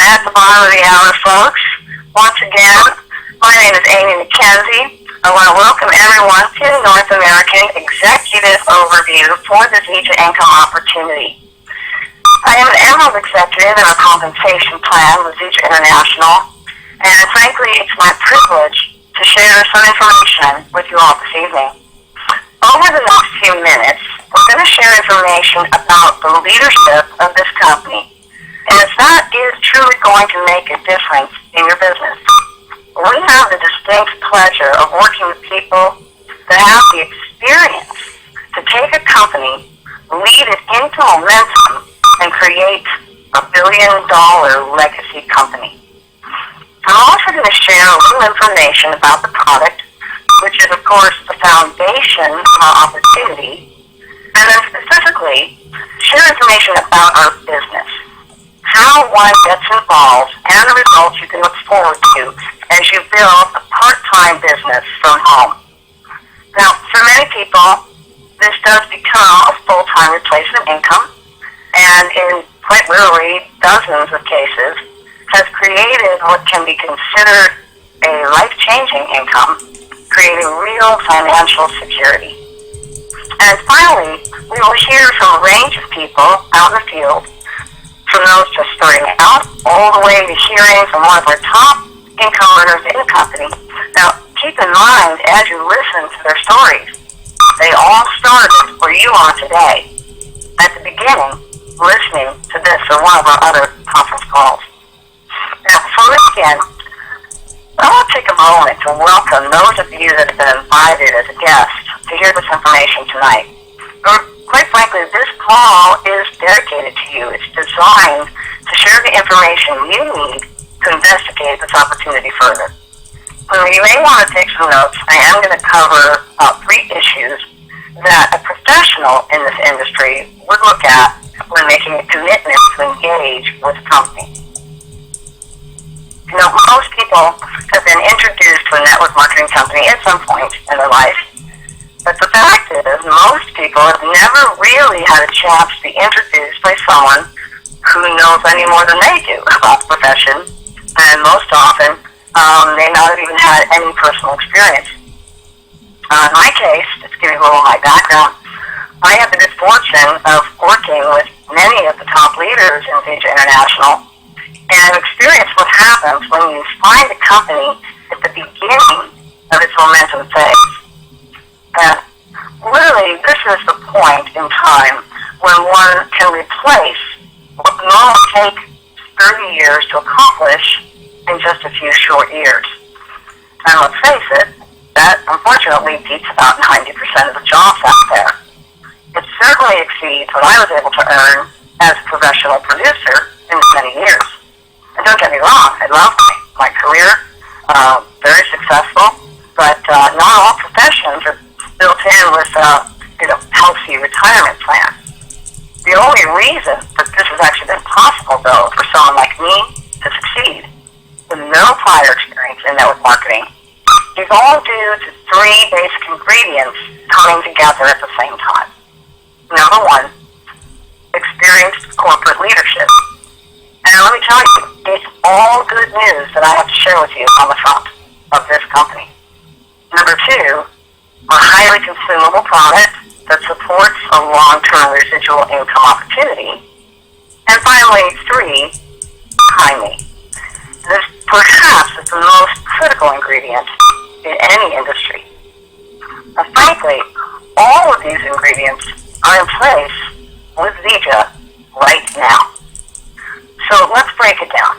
at the bottom of the hour, folks. Once again, my name is Amy McKenzie. I want to welcome everyone to the North American Executive Overview for the Zija Income Opportunity. I am an Emerald Executive in our compensation plan with Zija International, and frankly, it's my privilege to share some information with you all this evening. Over the next few minutes, we're going to share information about the leadership of this company, and if that is truly going to make a difference in your business. We have the distinct pleasure of working with people that have the experience to take a company, lead it into momentum, and create a billion-dollar legacy company. I'm also going to share a little information about the product, which is, of course, the foundation of our opportunity, and then specifically share information about our business, how one gets involved, and the results you can look forward to as you build a part-time business from home. Now, for many people, this does become a full-time replacement income, and in quite literally dozens of cases, has created what can be considered a life-changing income, creating real financial security. And finally, we will hear from a range of people out in the field, from those just starting out, all the way to hearing from one of our top income earners in the company. Now, keep in mind, as you listen to their stories, they all started where you are today, at the beginning, listening to this or one of our other conference calls. Now, before we begin, I want to take a moment to welcome those of you that have been invited as a guest to hear this information tonight. Or, quite frankly, this call is dedicated to you. It's designed to share the information you need to investigate this opportunity further. You may want to take some notes. I am going to cover three issues that a professional in this industry would look at when making a commitment to engage with a company. You know, most people have been introduced to a network marketing company at some point in their life, but the fact is most people have never really had a chance to be introduced by someone who knows any more than they do about the profession, and most often they not have even had any personal experience. In my case, just to give you a little of my background, I have the good fortune of working with many of the top leaders in Zija International, and I've experienced what happens when you find a company at the beginning of its momentum phase. And literally, this is the point in time when one can replace what would normally take 30 years to accomplish in just a few short years. And let's face it, that unfortunately beats about 90% of the jobs out there. It certainly exceeds what I was able to earn as a professional producer in many years. And don't get me wrong, I love my career, very successful, but not all professions are built in with healthy retirement plans. The only reason that this has actually been possible, though, for someone like me to succeed with no prior experience in network marketing is all due to three basic ingredients coming together at the same time. Number one, experienced corporate leadership. And let me tell you, it's all good news that I have to share with you on the front of this company. Number two, a highly consumable product that supports a long-term residual income opportunity. And finally, three, timing. This perhaps is the most critical ingredient in any industry. And frankly, all of these ingredients are in place with Zija right now. So let's break it down.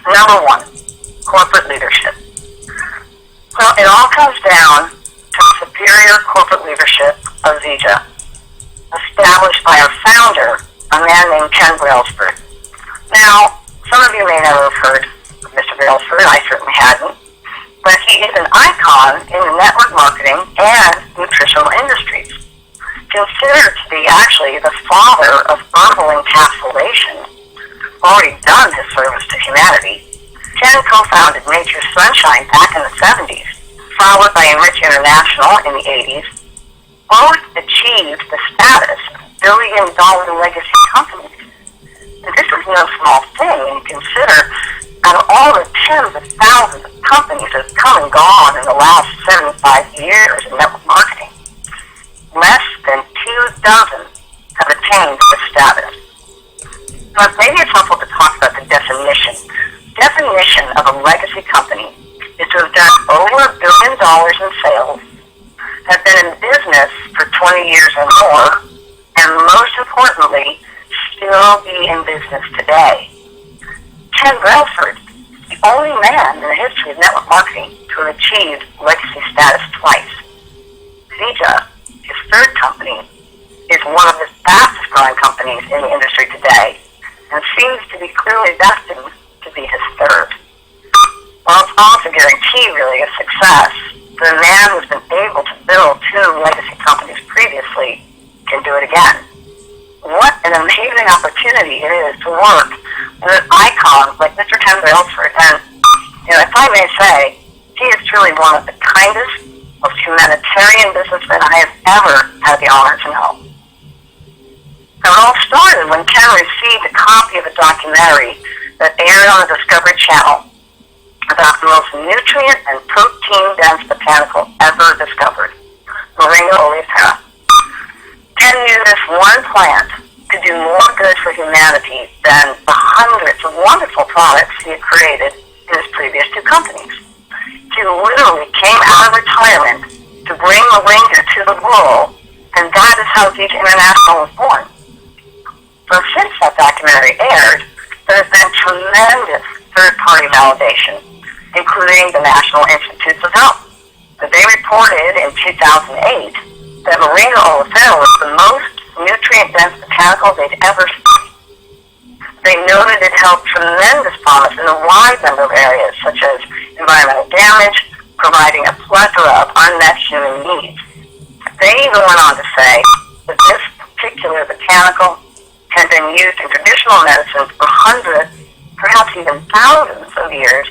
Number one, corporate leadership. So it all comes down to the superior corporate leadership of Zija, established by our founder, a man named Ken Brailsford. Now, some of you may never have heard of Mr. Brailsford. I certainly hadn't. But he is an icon in the network marketing and nutritional industries, considered to be actually the father of herbal encapsulation, already done his service to humanity. Ken co-founded Nature's Sunshine back in the 70s, followed by Enrich International in the 80s. Both achieved the status of billion-dollar legacy companies. And this is no small thing. consider, out of all the tens of thousands of companies that have come and gone in the last 75 years in network marketing, less than 24 have attained this status. But maybe it's helpful to talk about the definition. Definition of a legacy company is to have done over $1 billion in sales, have been in business for 20 years or more, and most importantly, still be in business today. Ken Brailsford, the only man in the history of network marketing to have achieved legacy status twice. Zeta, his third company, is one of the fastest growing companies in the industry today, and seems to be clearly destined to be his third. While it's almost a guarantee, really, of success, the man who's been able to build 2 legacy companies previously can do it again. What an amazing opportunity it is to work with icons like Mr. Ken Brailsford. And, if I may say, he is truly one of the kindest, most humanitarian businessmen I have ever had the honor to know. Now, it all started when Ken received a copy of a documentary that aired on the Discovery Channel about the most nutrient and protein-dense botanical ever discovered, Moringa oleifera. Ken knew this one plant could do more good for humanity than the hundreds of wonderful products he had created in his previous 2 companies. He literally came out of retirement to bring Moringa to the world, and that is how Zeta International was born. So since that documentary aired, there has been tremendous third-party validation, including the National Institutes of Health. They reported in 2008 that Moringa oleifera was the most nutrient-dense botanical they'd ever studied. They noted it held tremendous promise in a wide number of areas, such as environmental damage, providing a plethora of unmet human needs. They even went on to say that this particular botanical had been used in traditional medicine for hundreds, perhaps even thousands of years,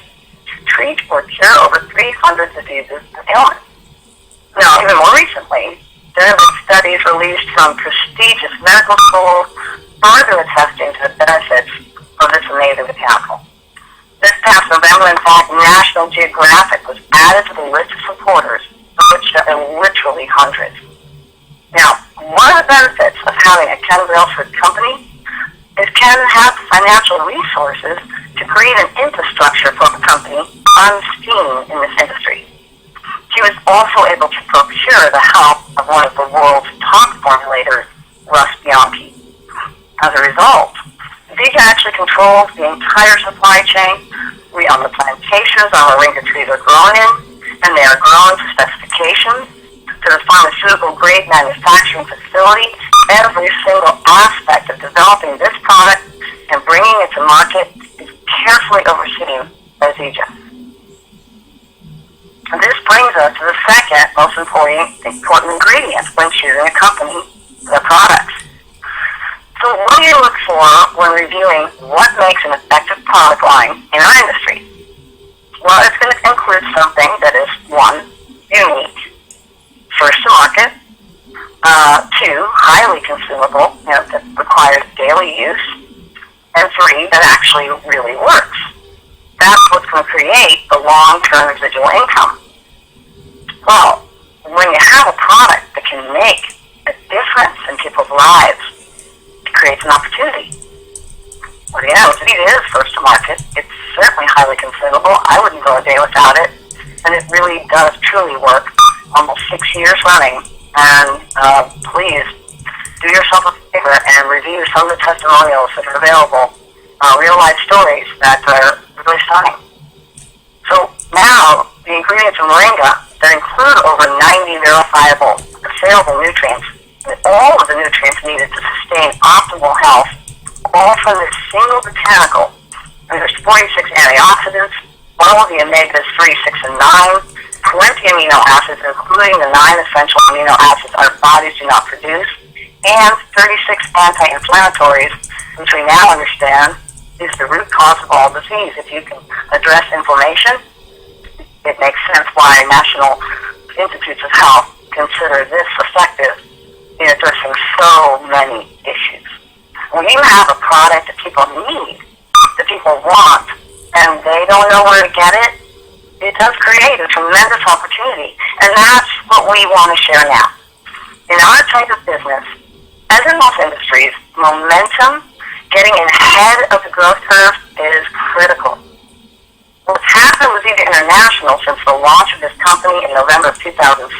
to treat or cure over 300 diseases and ailments. Now, even more recently, there have been studies released from prestigious medical schools further attesting to the benefits of this amazing botanical. This past November, in fact, National Geographic was added to the list of supporters, of which there are literally hundreds. Now, one of the benefits of having a Ken Brailsford company is Ken has financial resources to create an infrastructure for the company unseen in this industry. He was also able to procure the help of one of the world's top formulators, Russ Bianchi. As a result, Zeta actually controls the entire supply chain. We own the plantations our moringa trees are grown in, and they are grown to specifications, to the pharmaceutical-grade manufacturing facility. Every single aspect of developing this product and bringing it to market is carefully overseen by Zeta. And this brings us to the second most important ingredient when choosing a company for their products. So what do you look for when reviewing what makes an effective product line in our industry? Well, it's going to include something that is, 1, unique, first to market, 2, highly consumable, that requires daily use, and 3, that actually really works. That's what's going to create the long-term residual income. Well, when you have a product that can make a difference in people's lives, it creates an opportunity. Well, it is first to market. It's certainly highly consumable. I wouldn't go a day without it. And it really does truly work, almost 6 years running. And please do yourself a favor and review some of the testimonials that are available, real-life stories that are really stunning. So now, the ingredients of moringa that include over 90 verifiable, saleable nutrients, and all of the nutrients needed to sustain optimal health, all from this single botanical. And there's 46 antioxidants, all of the omegas 3, 6, and 9, 20 amino acids, including the 9 essential amino acids our bodies do not produce, and 36 anti-inflammatories, which we now understand is the root cause of all disease. If you can address inflammation, it makes sense why National Institutes of Health consider this effective in addressing so many issues. When you have a product that people need, that people people want and they don't know where to get it, it does create a tremendous opportunity. And that's what we want to share now. In our type of business, as in most industries, momentum, getting ahead of the growth curve, is critical. What's happened with Vita International since the launch of this company in November of 2006,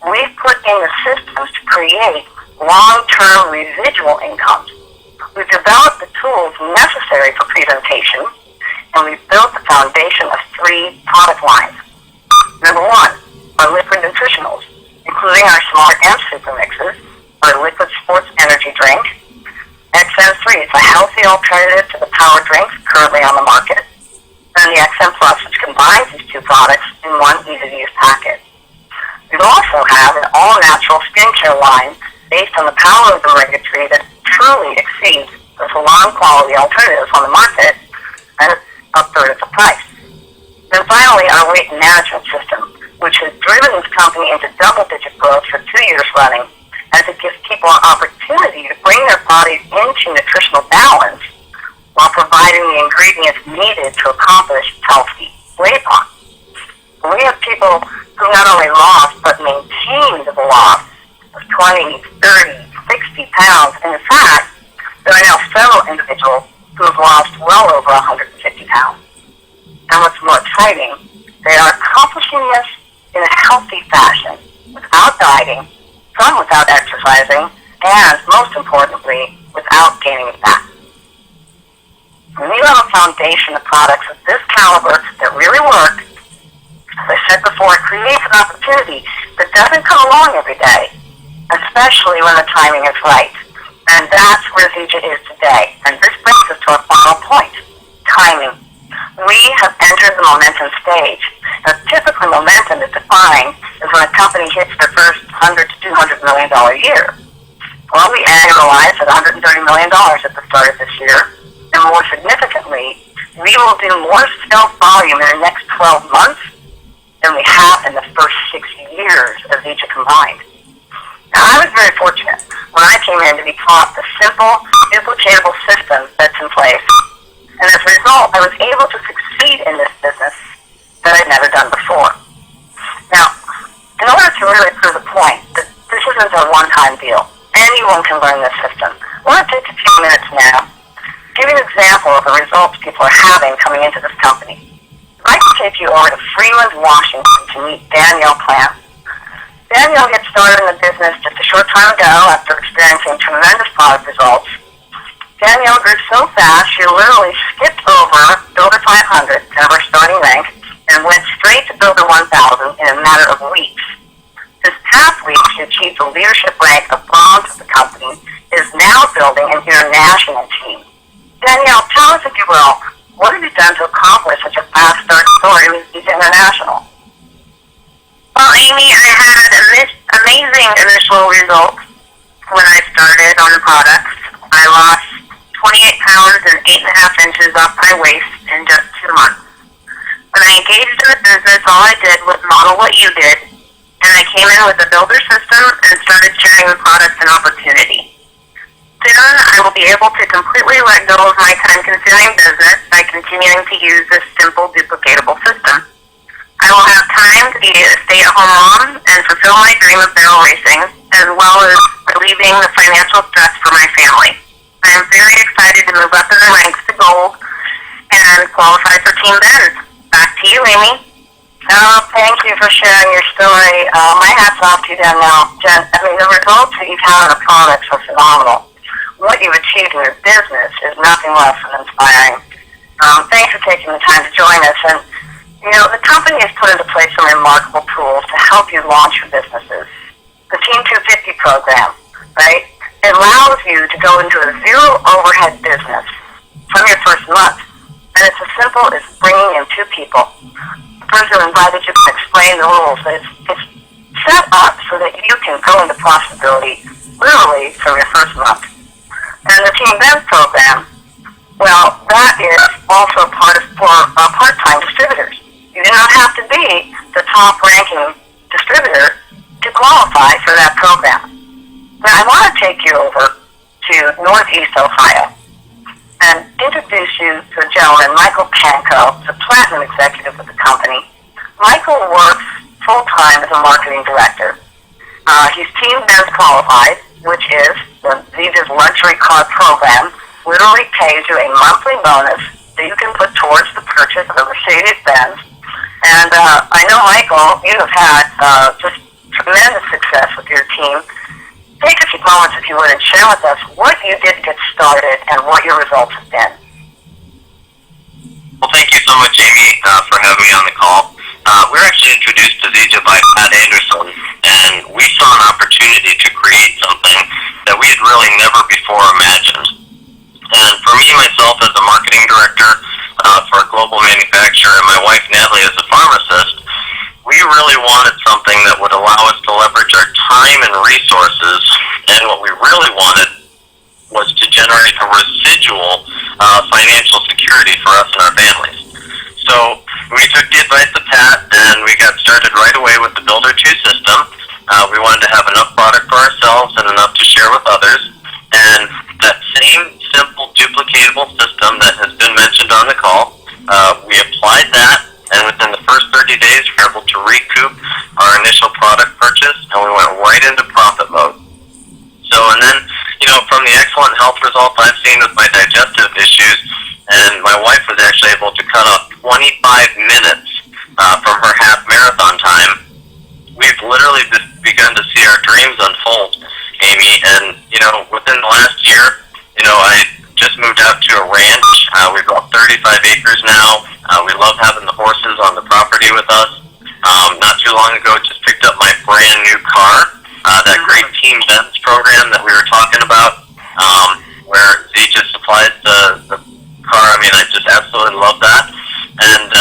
we've put in the systems to create long-term residual income. We've developed the tools necessary for presentation, and we've built the foundation of 3 product lines. Number 1, our liquid nutritionals, including our Smart M Super Mixes, our liquid sports energy drink. XM3 is a healthy alternative to the power drinks currently on the market. And the XM Plus, which combines these 2 products in one easy-to-use packet. We also have an all-natural skincare line based on the power of the omega-3 that truly exceeds the salon-quality alternatives on the market at a third of the price. And finally, our weight management system, which has driven this company into double-digit growth for 2 years running, as it gives people an opportunity to bring their bodies into nutritional balance while providing the ingredients needed to accomplish healthy weight loss. We have people who not only lost, but maintained the loss of 20, 30, 60 pounds. And in fact, there are now several individuals who have lost well over 150 pounds. And what's more exciting, they are accomplishing this in a healthy fashion, without dieting, some without exercising, and most importantly, without gaining it back. When you have a foundation of products of this caliber that really work, as I said before, it creates an opportunity that doesn't come along every day, especially when the timing is right. And that's where Zija is today. And this brings us to our final point, timing. We have entered the momentum stage. Now, typically momentum is defined as when a company hits their first $100 to $200 million year. Well, we annualized at $130 million at the start of this year. And more significantly, we will do more sales volume in the next 12 months than we have in the first 6 years of Zija combined. Now, I was very fortunate when I came in to be taught the simple, duplicatable system that's in place. And as a result, I was able to succeed in this business that I'd never done before. Now, in order to really prove the point that this isn't a one-time deal, anyone can learn this system, I want to take a few minutes now to give you an example of the results people are having coming into this company. I'd like to take you over to Fremont, Washington to meet Danielle Plant. Danielle gets started in the business just a short time ago after experiencing tremendous product results. Danielle grew so fast, she literally skipped over Builder 500, kind of our starting rank, and went straight to Builder 1000 in a matter of weeks. This past week, she achieved the leadership rank of bronze of the company, is now building an international team. Danielle, tell us, if you will, what have you done to accomplish such a fast start story with Vita International? Well, Amy, I had amazing initial results when I started on the products. I lost 28 pounds and 8.5 inches off my waist in just 2 months. When I engaged in the business, all I did was model what you did, and I came in with a builder system and started sharing the products and opportunity. Soon, I will be able to completely let go of my time-consuming business by continuing to use this simple, duplicatable system. I will have time to be a stay-at-home mom and fulfill my dream of barrel racing, as well as relieving the financial stress for my family. I am very excited to move up in the ranks to gold and qualify for Team Benz. Back to you, Amy. Oh, thank you for sharing your story. My hat's off to you, Danielle. Jen, I mean, the results that you've had on the products are phenomenal. What you've achieved in your business is nothing less than inspiring. Thanks for taking the time to join us. And you know, the company has put into place some remarkable tools to help you launch your businesses. The Team 250 program, right? It allows you to go into a zero overhead business from your first month. And it's as simple as bringing in 2 people. The person invited you to explain the rules. It's set up so that you can go into profitability literally from your first month. And the Team Benz program, well, that is also part of for part-time distributors. You do not have to be the top-ranking distributor to qualify for that program. Now, I want to take you over to Northeast Ohio. And in introduce you to a gentleman, Michael Panko, the platinum executive with the company. Michael works full-time as a marketing director. He's Team Benz qualified, which is the Visa's luxury car program, literally pays you a monthly bonus that you can put towards the purchase of a Mercedes-Benz. And I know, Michael, you have had just tremendous success with your team. Take a few moments, if you would, and share with us what you did to get started and what your results have been. Well, thank you so much, Amy, for having me on the call. We were actually introduced to Zija by Pat Anderson, and we saw an opportunity to create something that we had really never before imagined. And for me, myself, as a marketing director for a global manufacturer, and my wife, Natalie, as a pharmacist, we really wanted something that would allow us to leverage our time and resources, and what we really wanted was to generate a residual financial security for us and our families. So we took the advice of Pat, and we got started right away with the Builder 2 system. We wanted to have enough product for ourselves and enough to share with others. And that same simple, duplicatable system that has been mentioned on the call, we applied that, and within the first 30 days, we were able to recoup our initial product purchase, and we went right into profit mode. So, and then, from the excellent health results I've seen with my digestive issues, and my wife was actually able to cut off 25 minutes from her half marathon time, we've literally just begun to see our dreams unfold, Amy. And, within the last year, I just moved out to a ranch. We've got 35 acres now. We love having the horses on the property with us. Not too long ago, just picked up my brand new car, that great Team Benz program that we were talking about, where Zija supplies the car. I mean, I just absolutely love that. And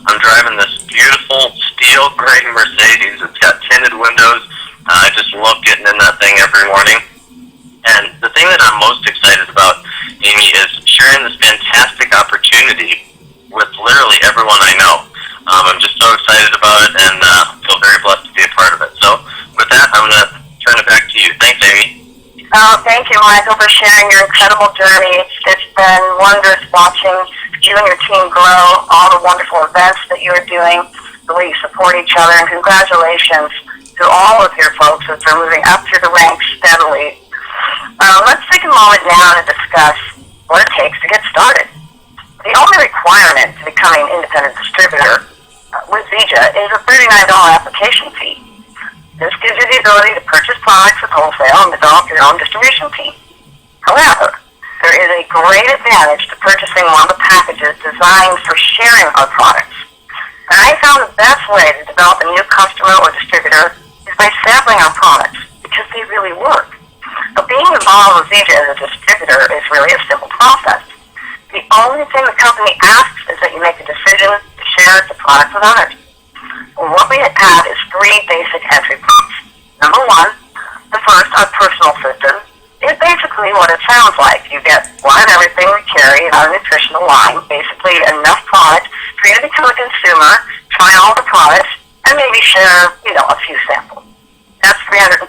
I'm driving this beautiful steel gray Mercedes. It's got tinted windows. I just love getting in that thing every morning. And the thing that I'm most excited about, Amy, is sharing this fantastic opportunity with literally everyone I know. I'm just so excited about it, and feel very blessed to be a part of it. So with that, I'm going to turn it back to you. Thanks, Amy. Oh, thank you, Michael, for sharing your incredible journey. It's been wondrous watching you and your team grow, all the wonderful events that you're doing, the way you support each other, and congratulations to all of your folks as they're moving up through the ranks steadily. Let's take a moment now to discuss what it takes to get started. The only requirement to becoming an independent distributor with Zija is a $39 application fee. This gives you the ability to purchase products with wholesale and develop your own distribution team. However, there is a great advantage to purchasing one of the packages designed for sharing our products. And I found the best way to develop a new customer or distributor is by sampling our products, because they really work. But being involved with Zija as a distributor is really a simple process. The only thing the company asks is that you make a decision to share the product with others. What we have is 3 basic entry points. Number 1, the first, our personal system, is basically what it sounds like. You get one of everything we carry in our nutritional line, basically enough product for you to become a consumer, try all the products, and maybe share, a few samples. That's $330.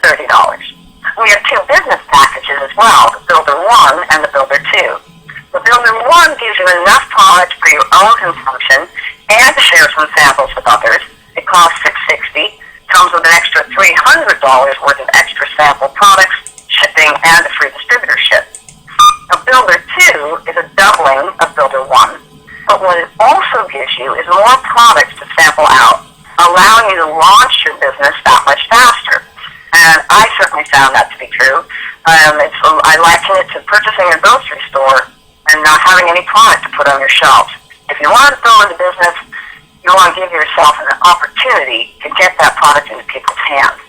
We have 2 business packages as well, the Builder 1 and the Builder 2. The Builder 1 gives you enough product for your own consumption and to share some samples with others. It costs $660, comes with an extra $300 worth of extra sample products, shipping, and a free distributorship. Now, Builder 2 is a doubling of Builder 1, but what it also gives you is more products to sample out, allowing you to launch your business that much faster. And I certainly found that to be true. I liken it to purchasing a grocery store and not having any product to put on your shelves. If you want to go into business, you want to give yourself an opportunity to get that product into people's hands.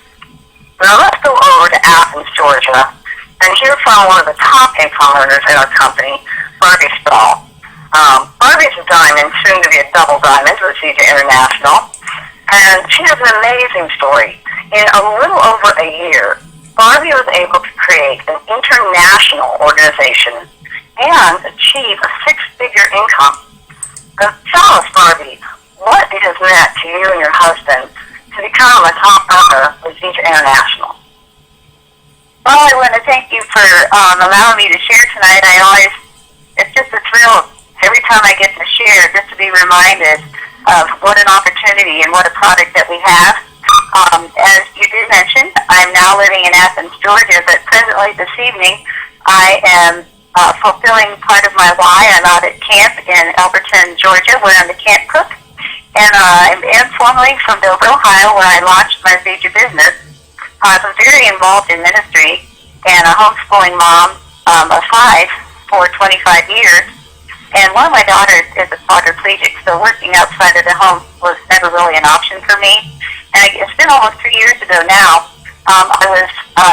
Now let's go over to Athens, Georgia, and hear from one of the top income earners in our company, Barbie Stahl. Barbie's a diamond, soon to be a double diamond with Zija International, and she has an amazing story. In a little over a year, Barbie was able to create an international organization and achieve a 6-figure income. Now, tell us, Barbie, what it has meant to you and your husband to become a top earner with Zija International. Well, I want to thank you for allowing me to share tonight. It's just a thrill every time I get to share, just to be reminded of what an opportunity and what a product that we have. As you did mention, I'm now living in Athens, Georgia, but presently this evening I am fulfilling part of my why. I'm out at camp in Elberton, Georgia, where I'm the camp cook. And I'm informally from Dover, Ohio, where I launched my Zija business. I was very involved in ministry and a homeschooling mom of 5 for 25 years. And one of my daughters is a quadriplegic, so working outside of the home was never really an option for me. And it's been almost 3 years ago now. I was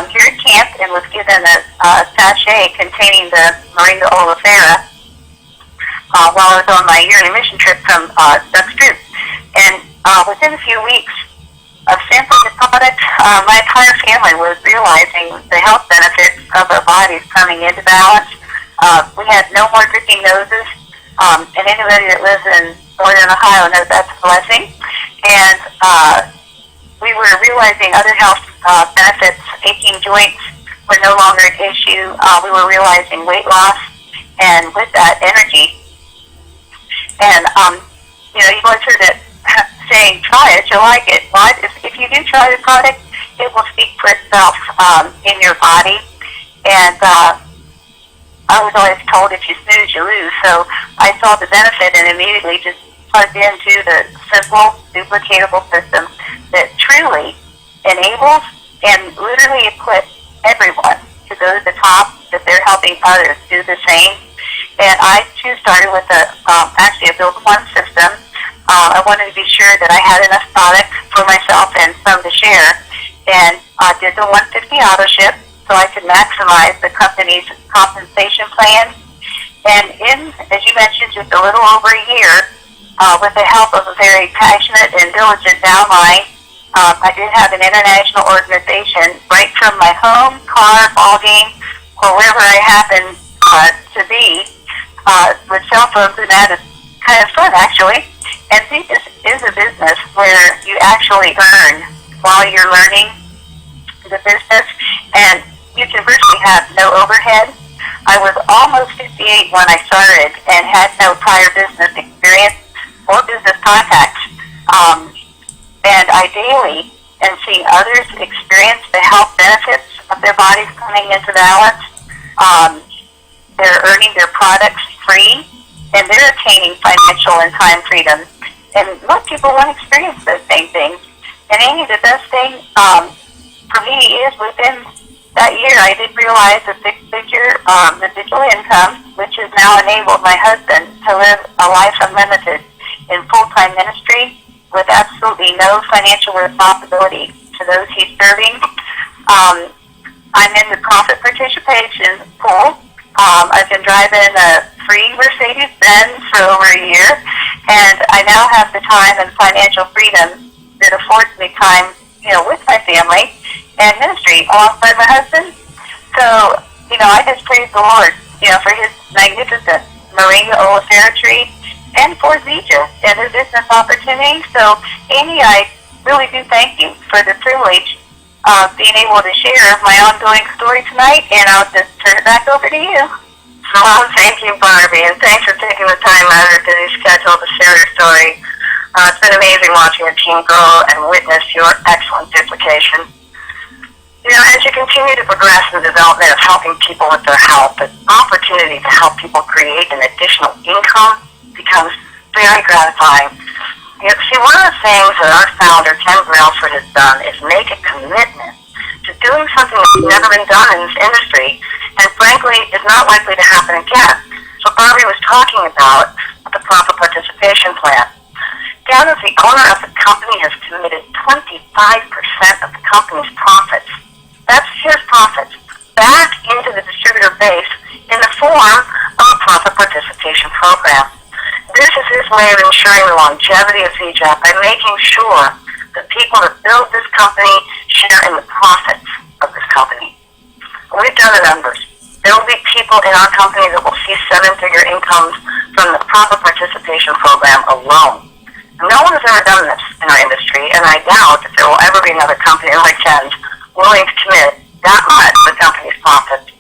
here at camp and was given a sachet containing the Moringa oleifera while I was on my yearly mission trip from Duck's Troop. And within a few weeks of sampling the product, my entire family was realizing the health benefits of our bodies coming into balance. We had no more dripping noses, and anybody that lives in northern Ohio knows that's a blessing. And we were realizing other health benefits. Aching joints were no longer an issue. We were realizing weight loss, and with that, energy. And, you've always heard it saying, try it, you'll like it. Well, if you do try the product, it will speak for itself in your body. And I was always told if you snooze, you lose. So I saw the benefit and immediately just plugged into the simple, duplicatable system that truly enables and literally equips everyone to go to the top, that they're helping others do the same. And I, too, started with actually a build-one system. I wanted to be sure that I had enough product for myself and some to share. And I did the 150 auto ship so I could maximize the company's compensation plan. And as you mentioned, just a little over a year, with the help of a very passionate and diligent downline, I did have an international organization right from my home, car, ball game, or wherever I happen to be, with cell phones, and that is kind of fun, actually. And Zija is a business where you actually earn while you're learning the business, and you can virtually have no overhead. I was almost 58 when I started and had no prior business experience or business contacts. And I daily am seeing others experience the health benefits of their bodies coming into balance. They're earning their products free, and they're attaining financial and time freedom. And most people won't experience those same things. And Amy, the best thing for me is within that year, I did realize a six-figure residual income, which has now enabled my husband to live a life unlimited in full-time ministry with absolutely no financial responsibility to those he's serving. I'm in the profit participation pool. I've been driving a free Mercedes-Benz for over a year, and I now have the time and financial freedom that affords me time, with my family and ministry alongside my husband. So, I just praise the Lord, for his magnificent Moringa oleifera tree and for Zija and the business opportunity. So, Amy, I really do thank you for the privilege of being able to share my ongoing story tonight, and I'll just turn it back over to you. Well, thank you, Barbie, and thanks for taking the time out of your busy schedule to share your story. It's been amazing watching your team grow and witness your excellent duplication. As you continue to progress in the development of helping people with their health, the opportunity to help people create an additional income becomes very gratifying. See, one of the things that our founder, Ken Brailsford, has done is make a commitment to doing something that's never been done in this industry, and frankly, is not likely to happen again. So Barbie was talking about the profit participation plan. Dan, as the owner of the company, has committed 25% of the company's profits. That's his profits back into the distributor base in the form of a profit participation program. This is his way of ensuring the longevity of Zija by making sure that people that build this company share in the profits of this company. We've done the numbers. There will be people in our company that will see seven-figure incomes from the profit participation program alone. No one has ever done this in our industry, and I doubt that there will ever be another company like Ken's willing to commit that much to the company's profits.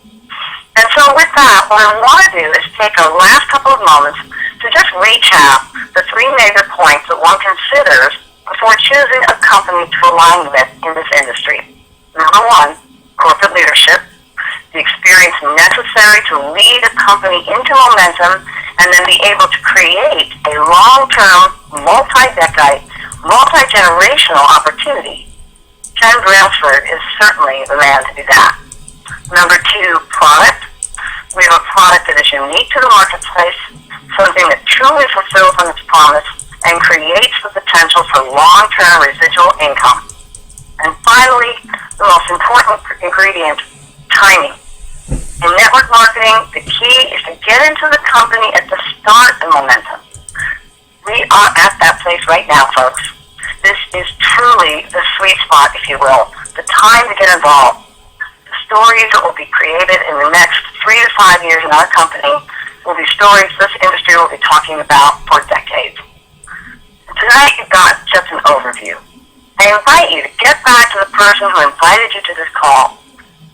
And so with that, what I want to do is take our last couple of moments to just recap the three major points that one considers before choosing a company to align with in this industry. Number one, corporate leadership, the experience necessary to lead a company into momentum and then be able to create a long-term, multi-decade, multi-generational opportunity. Ken Brailsford is certainly the man to do that. Number two, product. We have a product that is unique to the marketplace, something that truly fulfills on its promise and creates the potential for long-term residual income. And finally, the most important ingredient, timing. In network marketing, the key is to get into the company at the start of momentum. We are at that place right now, folks. This is truly the sweet spot, if you will, the time to get involved. The stories that will be created in the next 3 to 5 years in our company will be stories this industry will be talking about for decades. Tonight you've got just an overview. I invite you to get back to the person who invited you to this call.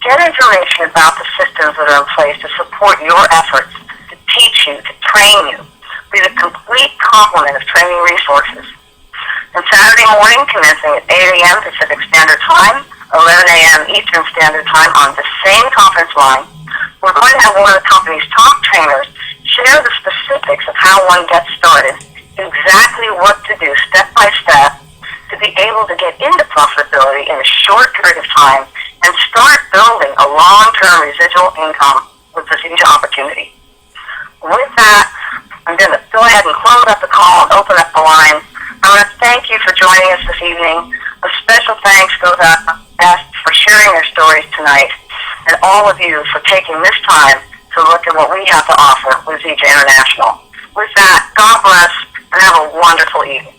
Get information about the systems that are in place to support your efforts, to teach you, to train you. Be the complete complement of training resources. And Saturday morning, commencing at 8 a.m. Pacific Standard Time, 11 a.m. Eastern Standard Time on the same conference line, we're going to have one of the company's top trainers share the specifics of how one gets started, exactly what to do step by step to be able to get into profitability in a short period of time and start building a long-term residual income with this huge opportunity. With that, I'm going to go ahead and close up the call and open up the line. I want to thank you for joining us this evening. A special thanks goes out for sharing your stories tonight, and all of you for taking this time to look at what we have to offer with ZJ International. With that, God bless, and have a wonderful evening.